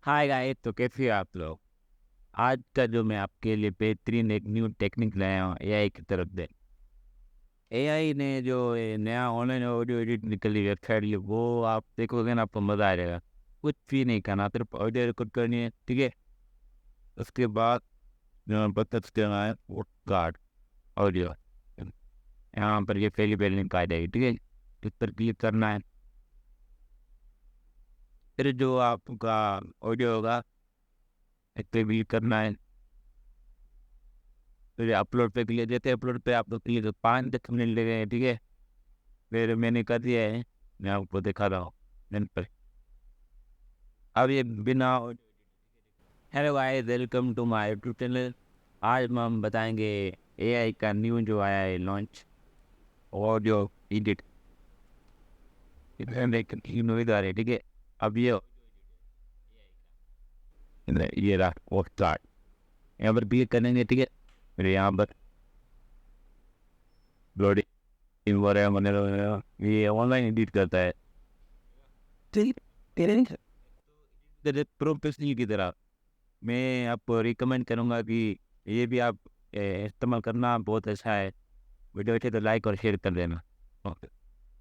Hi guys, तो कैसे हैं आप लोग। आज का जो मैं आपके लिए बेहतरीन एक न्यू टेक्निक लाया हूँ एआई की तरफ से। एआई ने जो ये नया ऑनलाइन ऑडियो एडिट निकली वेबसाइट ली, वो आप देखोगे ना, आपको मज़ा आ जाएगा। कुछ भी नहीं करना, सिर्फ ऑडियो रिकॉर्ड करनी है, ठीक है। उसके बाद बटन देना है वो कार्ड ऑडियो, यहाँ पर ये पहली पहली लिंक आ जाएगी, ठीक है। इस पर क्लिक करना है। फिर जो आपका ऑडियो होगा इस पर क्लिक करना है। फिर अपलोड पे क्लिक देते हैं, अपलोड पे आप लोग क्लिक 5 10 मिनट लगेंगे, ठीक है। फिर मैंने कर दिया है, मैं आपको दिखा रहा हूँ मैंने पर। अब ये बिना। Hello guys, welcome to my YouTube channel. आज हम बताएंगे एआई का न्यू जो आया है लॉन्च, ऑडियो एडिट। इधर है, ठीक है। अब ये रहा वो स्टार्ट, यहाँ पर क्लिक करेंगे, ठीक है। फिर यहाँ पर लोडिंग वगैरह ये ऑनलाइन एडिट करता है, ठीक है। प्रोफेशनल की तरह मैं आपको रिकमेंड करूँगा कि ये भी आप इस्तेमाल करना, बहुत अच्छा है। वीडियो अच्छे तो लाइक और शेयर कर देना। ओके।